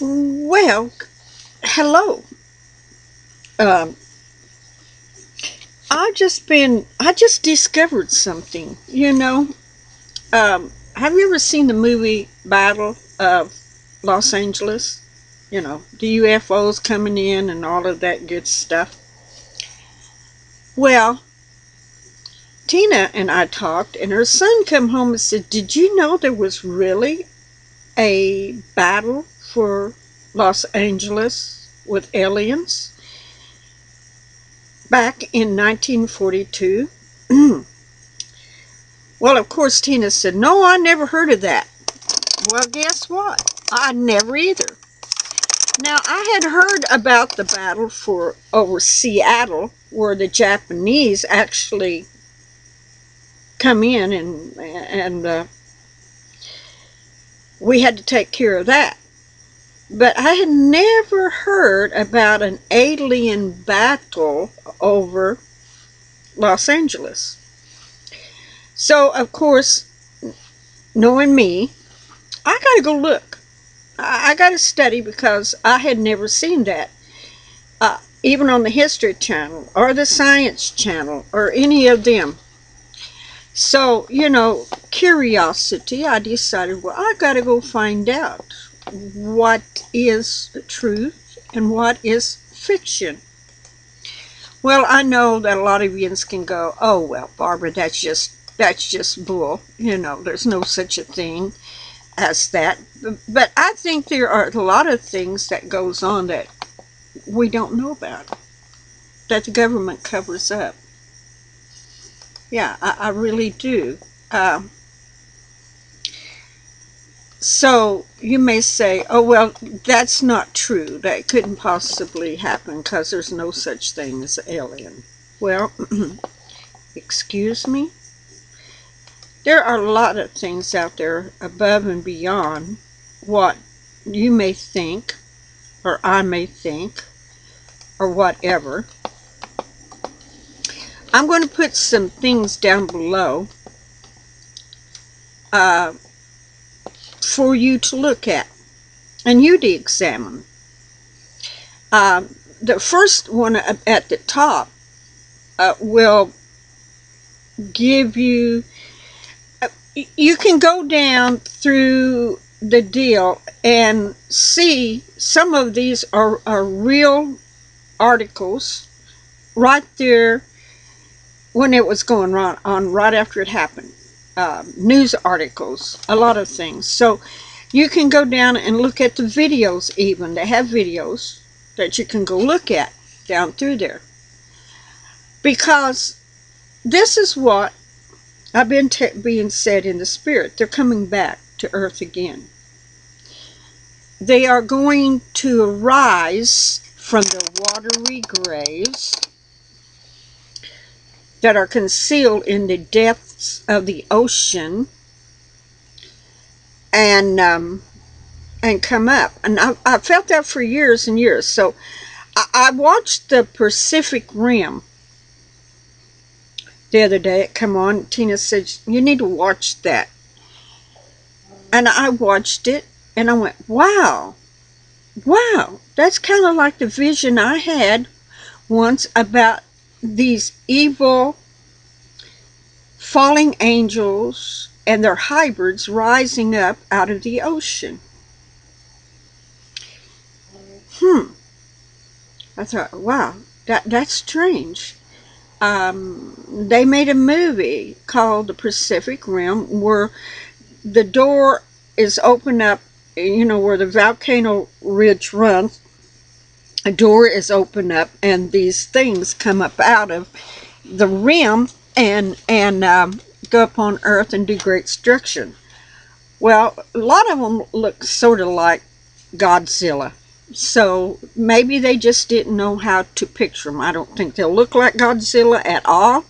Well, hello. Um, I just discovered something. Have you ever seen the movie Battle of Los Angeles? The UFOs coming in and all of that good stuff. Well, Tina and I talked, and her son come home and said, "Did you know there was really a battle for Los Angeles with aliens back in 1942?" Well, of course, Tina said, "No, I never heard of that." Well, guess what? I never either. Now, I had heard about the battle for over Seattle, where the Japanese actually come in and we had to take care of that. But I had never heard about an alien battle over Los Angeles. So, of course, knowing me, I got to go look. I got to study because I had never seen that. Even on the History Channel or the Science Channel or any of them. So, curiosity, I decided, well, I got to go find out what is truth and what is fiction. Well, I know that a lot of you can go, "Oh, well, Barbara, that's just bull. There's no such a thing as that." But I think there are a lot of things that goes on that we don't know about, that the government covers up. Yeah, I really do. So you may say, "Oh, well, that's not true. That couldn't possibly happen because there's no such thing as an alien." Well, excuse me? There are a lot of things out there above and beyond what you may think, or I may think, or whatever. I'm going to put some things down below for you to look at and you to examine. The first one at the top will give you, you can go down through the deal and see some of these are real articles right there when it was going on right after it happened. News articles, a lot of things. So you can go down and look at the videos even. They have videos that you can go look at down through there. Because this is what I've been being said in the spirit. They're coming back to earth again. They are going to arise from the watery graves that are concealed in the depths of the ocean and come up. And I felt that for years and years. So I watched the Pacific Rim the other day. It come on. Tina said, "You need to watch that." And I watched it and I went, wow, that's kind of like the vision I had once about these evil falling angels and their hybrids rising up out of the ocean. I thought, wow, that's strange. They made a movie called The Pacific Rim where the door is open up, where the volcano ridge runs. A door is open up and these things come up out of the rim and go up on earth and do great destruction. Well, a lot of them look sort of like Godzilla. So maybe they just didn't know how to picture them. I don't think they'll look like Godzilla at all.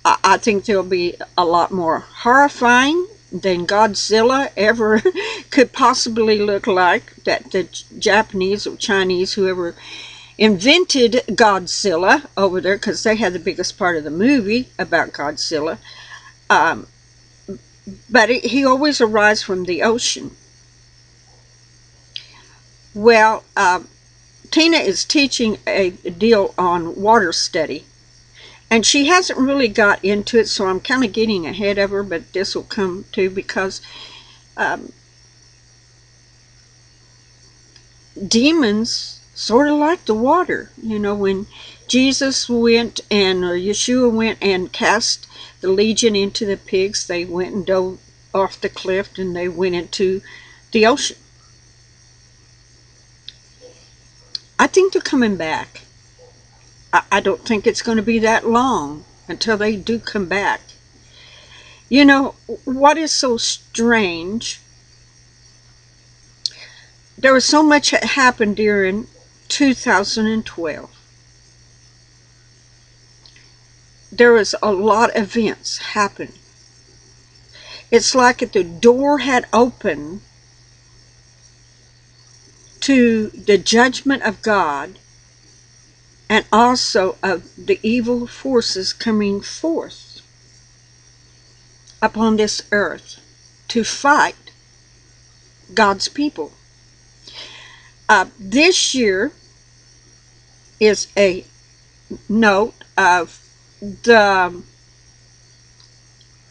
I think they'll be a lot more horrifying than Godzilla ever could possibly look like. That the Japanese or Chinese, whoever invented Godzilla over there, because they had the biggest part of the movie about Godzilla. But he always arises from the ocean. Well, Tina is teaching a deal on water study, and she hasn't really got into it, so I'm kind of getting ahead of her, but this will come too, because demons sort of like the water. You know, when Jesus went and, or Yeshua went and cast the legion into the pigs, they went and dove off the cliff and they went into the ocean. I think they're coming back. I don't think it's going to be that long until they do come back. You know, what is so strange, there was so much that happened during 2012. There was a lot of events happening. It's like if the door had opened to the judgment of God, and also of the evil forces coming forth upon this earth to fight God's people. This year is a note of the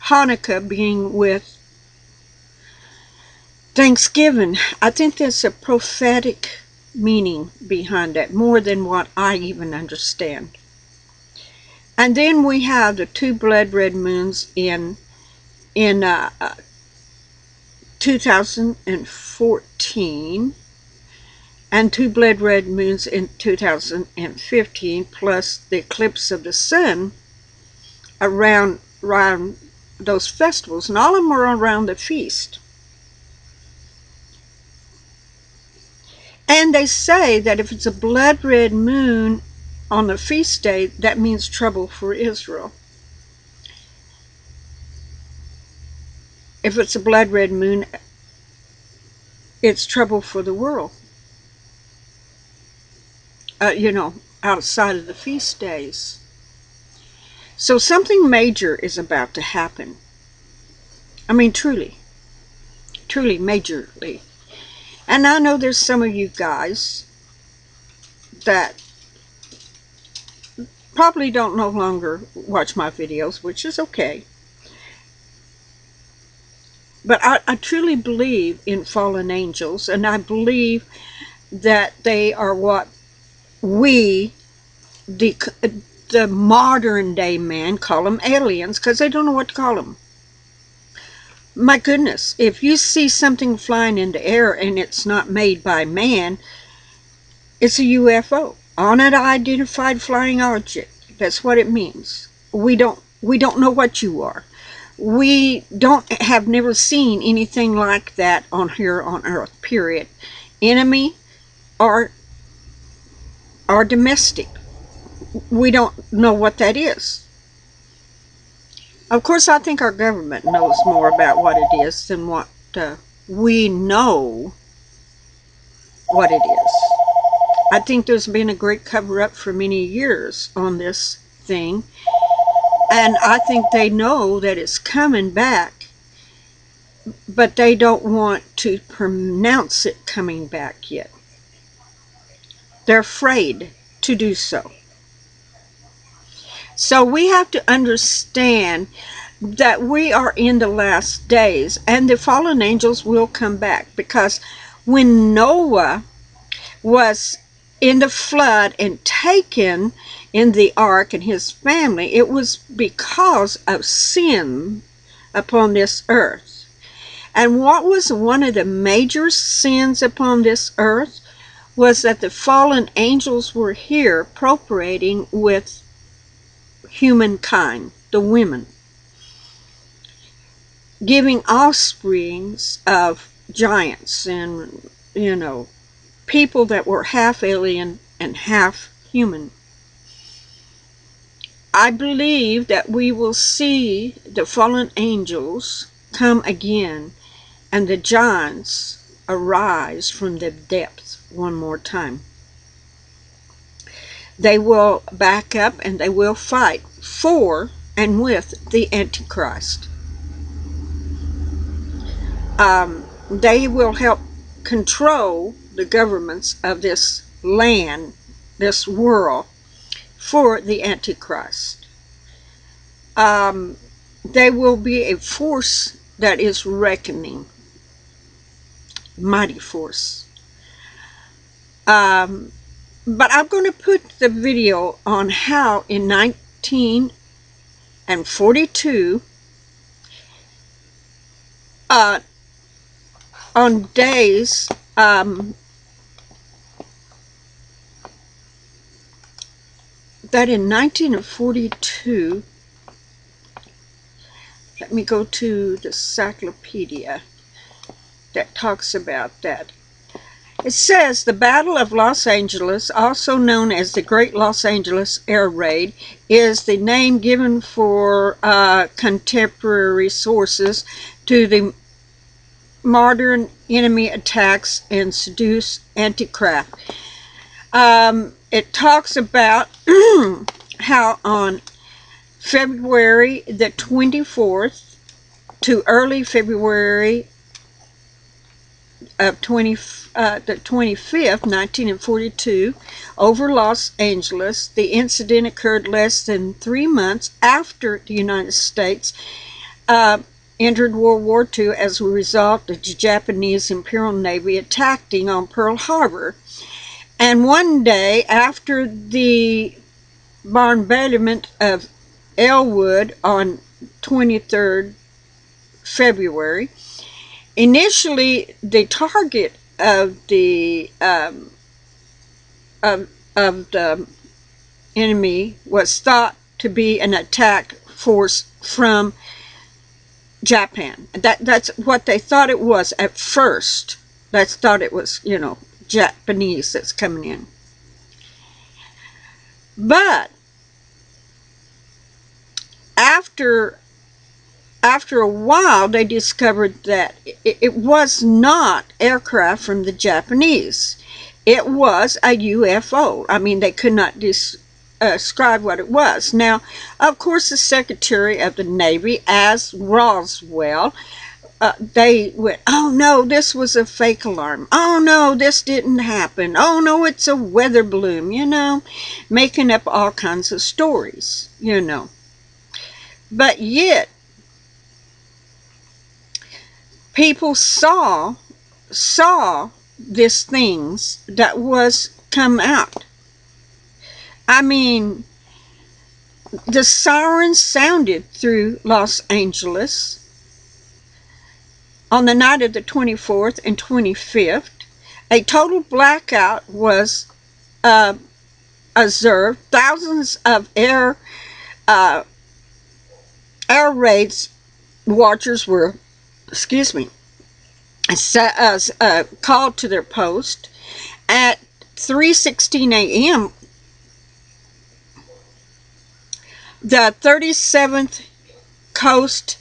Hanukkah being with Thanksgiving. I think there's a prophetic meaning behind that, more than what I even understand. And then we have the 2 blood red moons in 2014, and 2 blood red moons in 2015, plus the eclipse of the sun around those festivals, and all of them are around the feast. And they say that if it's a blood red moon on the feast day, that means trouble for Israel. If it's a blood red moon, it's trouble for the world. You know, outside of the feast days. So something major is about to happen. I mean, truly, majorly. And I know there's some of you guys that probably don't no longer watch my videos, which is okay. But I truly believe in fallen angels, and I believe that they are what we, the modern day man, call them aliens, because they don't know what to call them. My goodness, if you see something flying in the air and it's not made by man, it's a UFO, unidentified flying object. That's what it means. We don't know what you are. We have never seen anything like that on here on earth, period. Enemy or domestic. We don't know what that is. Of course, I think our government knows more about what it is than what we know what it is. I think there's been a great cover-up for many years on this thing, and I think they know that it's coming back, but they don't want to pronounce it coming back yet. They're afraid to do so. So we have to understand that we are in the last days, and the fallen angels will come back, because when Noah was in the flood and taken in the ark and his family, it was because of sin upon this earth. And what was one of the major sins upon this earth was that the fallen angels were here procreating with humankind, the women, giving offsprings of giants and, you know, people that were half alien and half human. I believe that we will see the fallen angels come again and the giants arise from the depths one more time. They will back up and they will fight for and with the Antichrist. They will help control the governments of this land, this world, for the Antichrist. They will be a force that is reckoning, mighty force. But I'm going to put the video on how in 1942, on days that in 1942, let me go to the encyclopedia that talks about that. It says the Battle of Los Angeles, also known as the Great Los Angeles Air Raid, is the name given for contemporary sources to the modern enemy attacks and seduce anti-craft. It talks about how on February the 24th to early February of the 25th, 1942, over Los Angeles, the incident occurred less than 3 months after the United States entered World War II as a result of the Japanese Imperial Navy attacking on Pearl Harbor. And one day after the bombardment of Elwood on 23rd February, initially the target of the enemy was thought to be an attack force from Japan. That's what they thought it was at first. They thought it was, you know, Japanese that's coming in. But after a while, they discovered that it was not aircraft from the Japanese. It was a UFO. I mean, they could not describe what it was. Now, of course, the Secretary of the Navy, as Roswell, they went, oh no, this was a fake alarm. Oh no, this didn't happen. Oh no, it's a weather balloon, you know, making up all kinds of stories, you know. But yet, people saw these things that was come out. I mean, the sirens sounded through Los Angeles on the night of the 24th and 25th. A total blackout was observed. Thousands of air raids watchers were, called to their post. At 3:16 a.m., the 37th Coast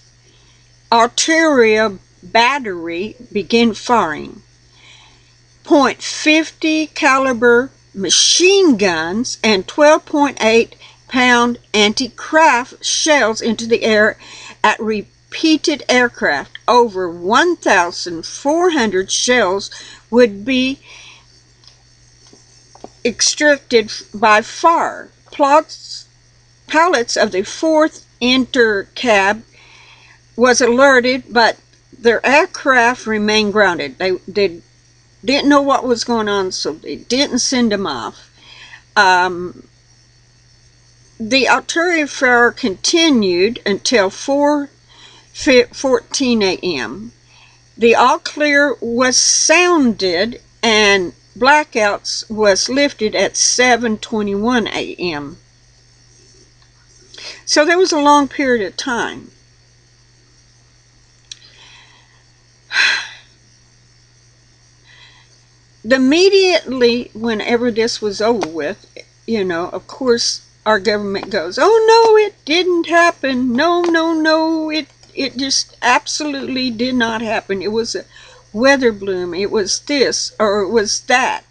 Artillery Battery began firing .50 caliber machine guns and 12.8 pound anti-craft shells into the air at repeated aircraft. Over 1,400 shells would be extracted by fire. Pilots of the 4th Intercab was alerted, but their aircraft remained grounded. They didn't know what was going on, so they didn't send them off. The artillery fire continued until 4:14 a.m. The all clear was sounded and blackouts was lifted at 7:21 a.m. So there was a long period of time. Immediately, whenever this was over with, you know, of course, our government goes, oh no, it didn't happen. No, no, no, it just absolutely did not happen. It was a weather balloon. It was this, or it was that.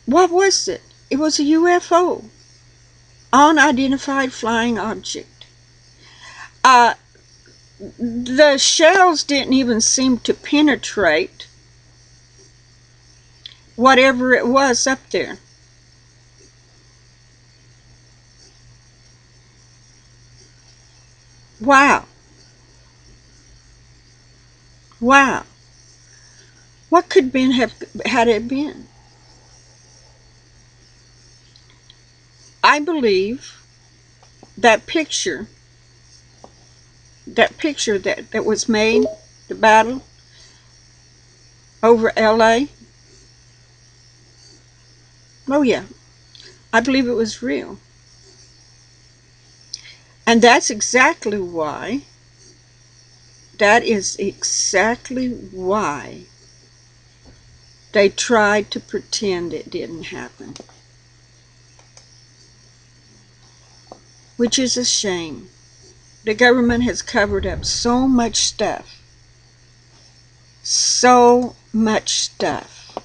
What was it? It was a UFO. Unidentified flying object. the shells didn't even seem to penetrate whatever it was up there. Wow. Wow. What could Ben have had it been? I believe that picture that was made, the battle over LA. Oh yeah, I believe it was real. And that is exactly why they tried to pretend it didn't happen. Which is a shame. The government has covered up so much stuff. So much stuff.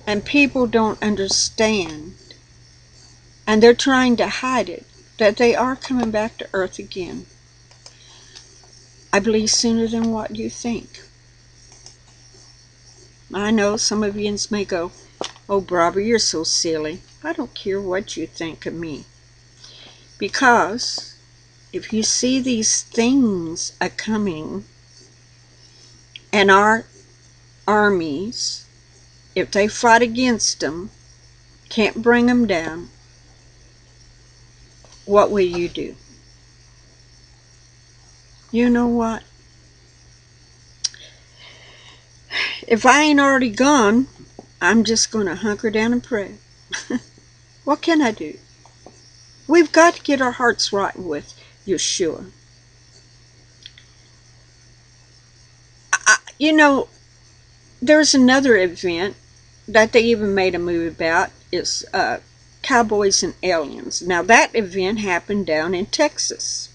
And people don't understand. And they're trying to hide it. That they are coming back to earth again. I believe sooner than what you think. I know some of you may go, "Oh, Barbara, you're so silly." I don't care what you think of me. Because if you see these things a-coming, and our armies, if they fight against them, can't bring them down, what will you do? You know what? If I ain't already gone, I'm just going to hunker down and pray. What can I do? We've got to get our hearts right with Yeshua. You know, there's another event that they even made a movie about. It's Cowboys and Aliens. Now, that event happened down in Texas.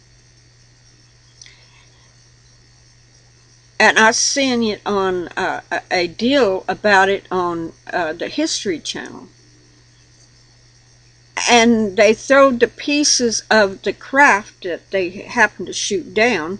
And I seen it on a deal about it on the History Channel. And they throwed the pieces of the craft that they happened to shoot down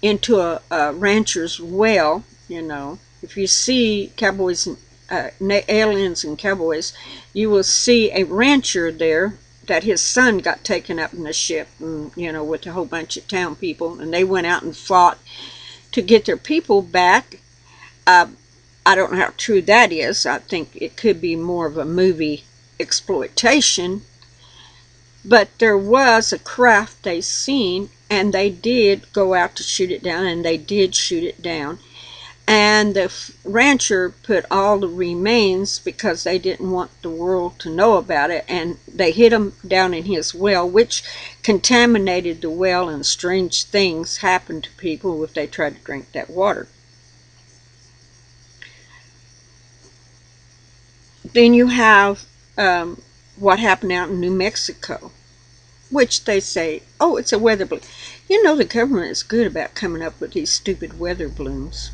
into a rancher's well. You know, if you see Cowboys and Aliens and Cowboys, you will see a rancher there that his son got taken up in a ship, and, you know, with a whole bunch of town people, and they went out and fought to get their people back. I don't know how true that is. I think it could be more of a movie exploitation, but there was a craft they seen, and they did go out to shoot it down, and they did shoot it down. And the rancher put all the remains, because they didn't want the world to know about it, and they hid them down in his well, which contaminated the well, and strange things happened to people if they tried to drink that water. Then you have what happened out in New Mexico, which they say, oh, it's a weather balloon. You know, the government is good about coming up with these stupid weather balloons.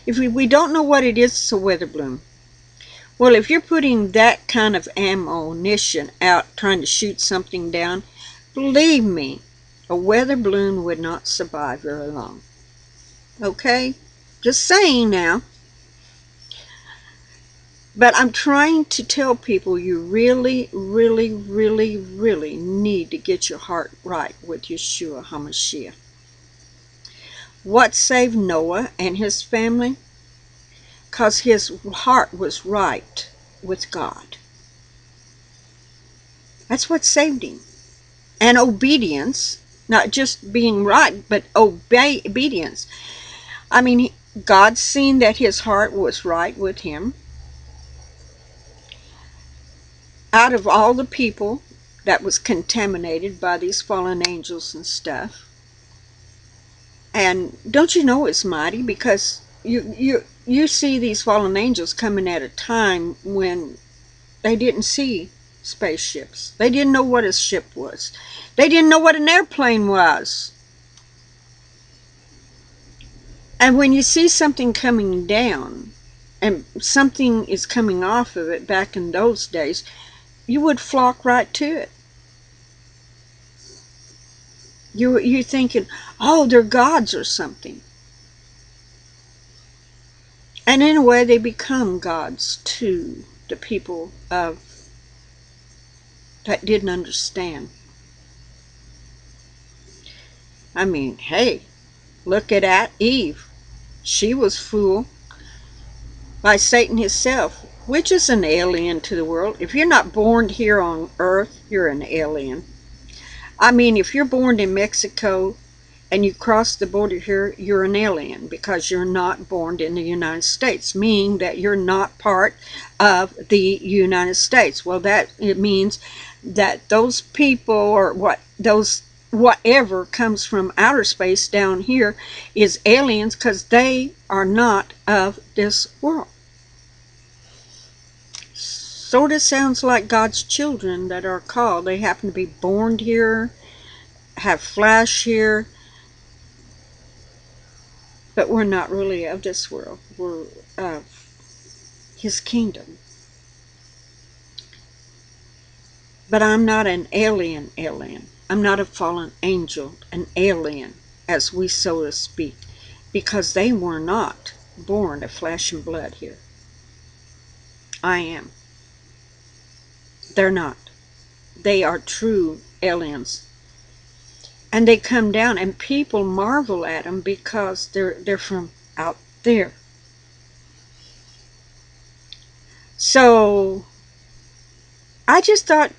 If we don't know what it is, it's a weather balloon. Well, if you're putting that kind of ammunition out trying to shoot something down, believe me, a weather balloon would not survive very long. Okay? Just saying now. But I'm trying to tell people you really, really, really, really need to get your heart right with Yeshua HaMashiach. What saved Noah and his family? Because his heart was right with God. That's what saved him. And obedience, not just being right, but obedience. I mean, God seen that his heart was right with him. Out of all the people that was contaminated by these fallen angels and stuff. And don't you know it's mighty? Because you see these fallen angels coming at a time when they didn't see spaceships. They didn't know what a ship was. They didn't know what an airplane was. And when you see something coming down, and something is coming off of it back in those days, you would flock right to it. You're thinking, oh, they're gods or something. And in a way, they become gods to the people that didn't understand. I mean, hey, look at Eve. She was fooled by Satan himself, which is an alien to the world. If you're not born here on earth, you're an alien. I mean, if you're born in Mexico and you cross the border here, you're an alien because you're not born in the United States, meaning that you're not part of the United States. Well, it means that those people, or whatever comes from outer space down here is aliens, because they are not of this world. Sort of sounds like God's children that are called. They happen to be born here, have flesh here, but we're not really of this world. We're of His kingdom. But I'm not an alien. I'm not a fallen angel, an alien, as we so to speak, because they were not born of flesh and blood here. I am. They're not. They are true aliens. And they come down and people marvel at them because they're from out there. So I just thought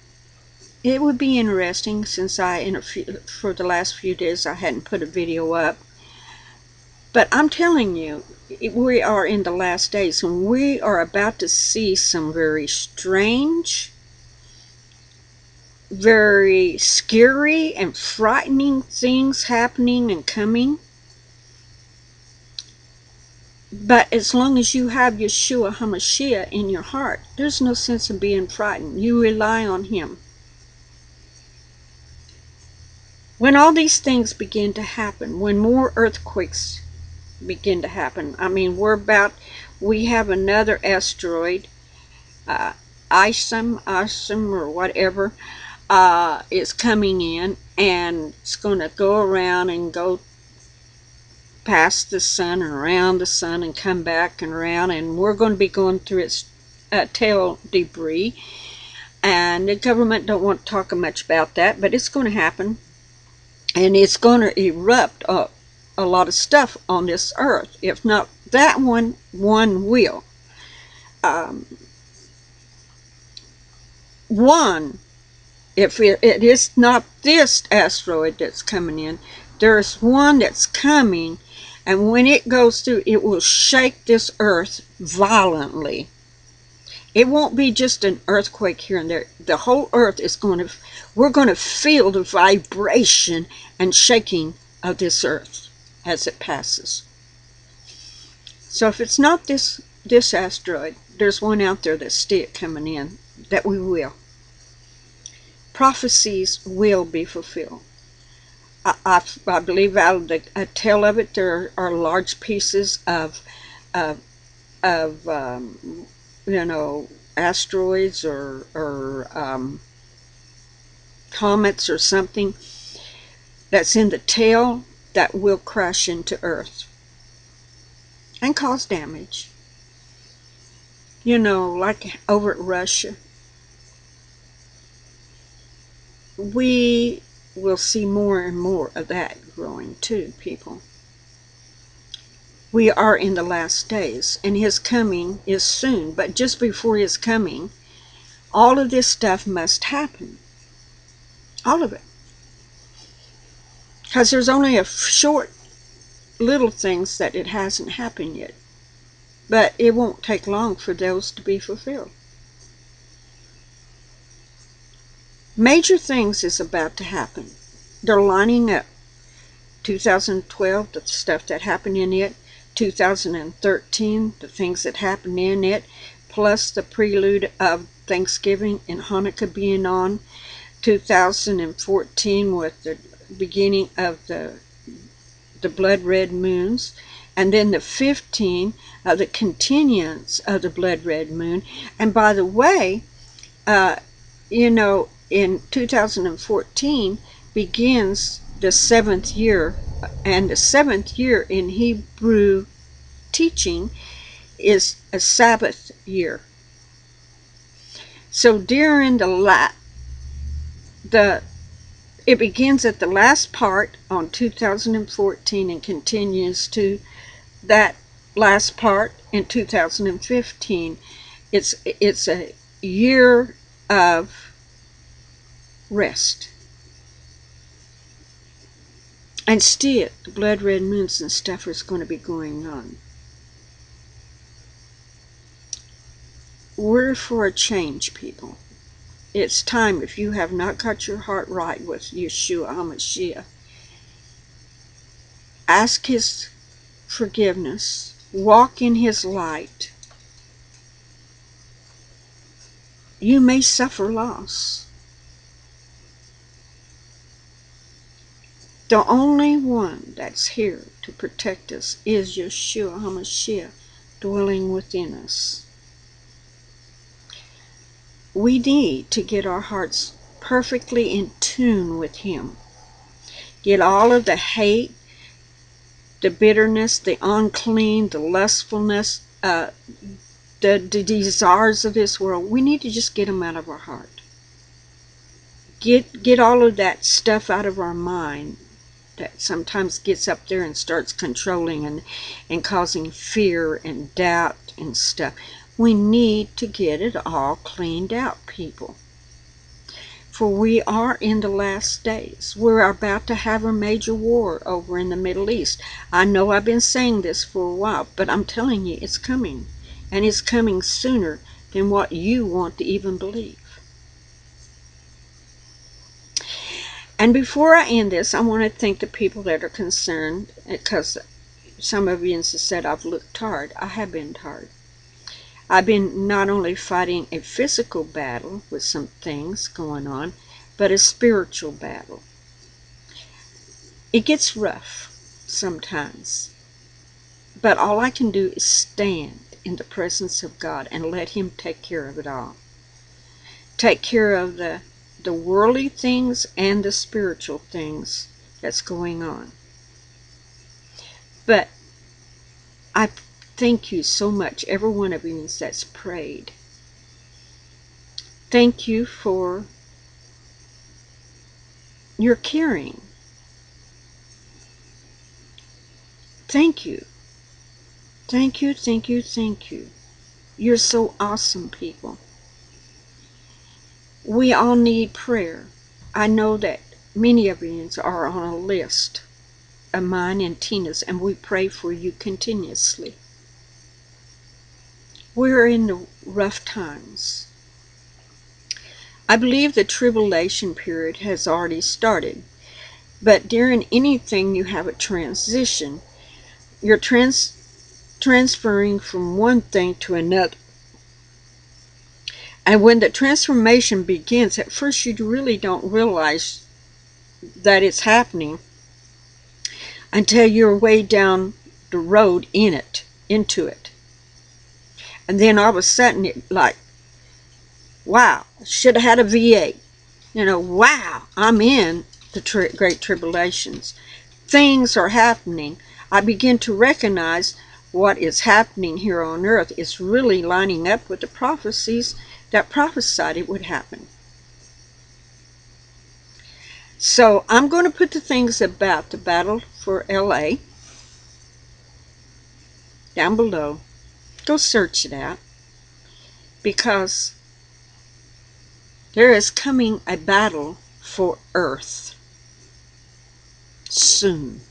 it would be interesting, since for the last few days I hadn't put a video up. But I'm telling you, we are in the last days, and we are about to see some very strange, very scary and frightening things happening and coming. But as long as you have Yeshua HaMashiach in your heart, there's no sense in being frightened. You rely on Him. When all these things begin to happen, when more earthquakes begin to happen, I mean, we have another asteroid, Isom or whatever, is coming in, and it's going to go around and go past the sun and around the sun and come back and around, and we're going to be going through its tail debris. And the government don't want to talk much about that, but it's going to happen, and it's going to erupt a lot of stuff on this earth. If not that one will. If it is not this asteroid that's coming in, there's one that's coming, and when it goes through, it will shake this earth violently. It won't be just an earthquake here and there. The whole earth is we're going to feel the vibration and shaking of this earth as it passes. So if it's not this asteroid, there's one out there that's still coming in that we will. Prophecies will be fulfilled. I believe out of the tail of it, there are large pieces of asteroids or comets or something that's in the tail that will crash into Earth and cause damage. Like over at Russia. We will see more and more of that growing too, people. We are in the last days, and His coming is soon. But just before His coming, all of this stuff must happen. All of it. Because there's only a short little things that it hasn't happened yet. But it won't take long for those to be fulfilled. Major things is about to happen. They're lining up. 2012, the stuff that happened in it. 2013, the things that happened in it. Plus the prelude of Thanksgiving and Hanukkah being on. 2014 with the beginning of the blood red moons. And then the 15 of the continuance of the blood red moon. And by the way, in 2014 begins the seventh year, and the seventh year in Hebrew teaching is a Sabbath year. So during it begins at the last part on 2014 and continues to that last part in 2015. It's a year of rest. And still, the blood red moons and stuff is going to be going on. We're for a change, people. It's time, if you have not got your heart right with Yeshua HaMashiach, ask his forgiveness, walk in his light. You may suffer loss. The only one that's here to protect us is Yeshua HaMashiach dwelling within us. We need to get our hearts perfectly in tune with him. Get all of the hate, the bitterness, the unclean, the lustfulness, the desires of this world. We need to just get them out of our heart. Get all of that stuff out of our mind that sometimes gets up there and starts controlling and causing fear and doubt and stuff. We need to get it all cleaned out, people. For we are in the last days. We're about to have a major war over in the Middle East. I know I've been saying this for a while, but I'm telling you, it's coming. And it's coming sooner than what you want to even believe. And before I end this, I want to thank the people that are concerned, because some of you have said I've looked tired. I have been tired. I've been not only fighting a physical battle with some things going on, but a spiritual battle. It gets rough sometimes, but all I can do is stand in the presence of God and let him take care of it all. Take care of the worldly things and the spiritual things that's going on. But I thank you so much, every one of you that's prayed. Thank you for your caring. Thank you. Thank you, thank you, thank you. You're so awesome, people. We all need prayer. I know that many of you are on a list of mine and Tina's, and we pray for you continuously. We're in the rough times. I believe the tribulation period has already started, but during anything you have a transition. You're transferring from one thing to another. And when the transformation begins, at first you really don't realize that it's happening until you're way down the road into it. And then all of a sudden it like, wow, should have had a V8. Wow, I'm in the Great Tribulations. Things are happening. I begin to recognize what is happening here on earth is really lining up with the prophecies that prophesied it would happen. So I'm going to put the things about the battle for LA down below. Go search it out, because there is coming a battle for earth soon.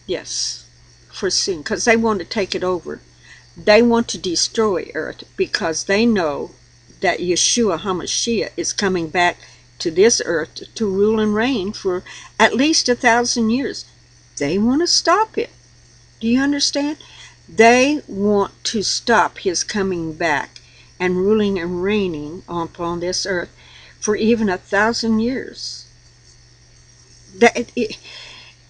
Yes, for soon, because they want to take it over. They want to destroy earth because they know that Yeshua HaMashiach is coming back to this earth to rule and reign for at least 1,000 years. They want to stop it. Do you understand? They want to stop his coming back and ruling and reigning upon this earth for even 1,000 years.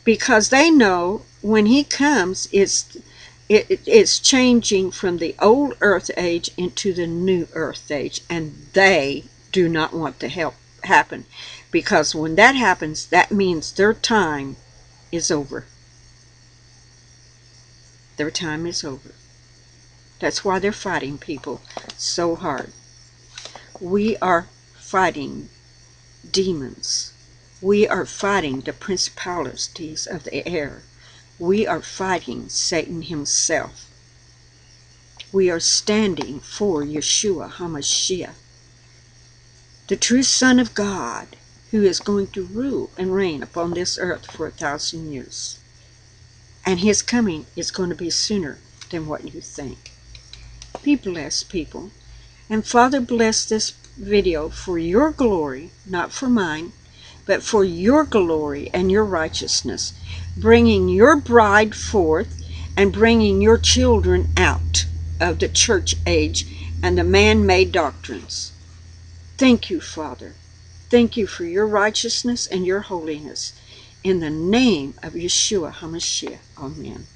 Because they know when he comes, it's changing from the old earth age into the new earth age, and they do not want to help happen. Because when that happens, that means their time is over. Their time is over. That's why they're fighting people so hard. We are fighting demons. We are fighting the principalities of the air. We are fighting Satan himself. We are standing for Yeshua HaMashiach, the true Son of God, who is going to rule and reign upon this earth for 1,000 years. And his coming is going to be sooner than what you think. Be blessed, people. And Father, bless this video for your glory, not for mine, but for your glory and your righteousness, bringing your bride forth and bringing your children out of the church age and the man-made doctrines. Thank you, Father. Thank you for your righteousness and your holiness. In the name of Yeshua HaMashiach. Amen.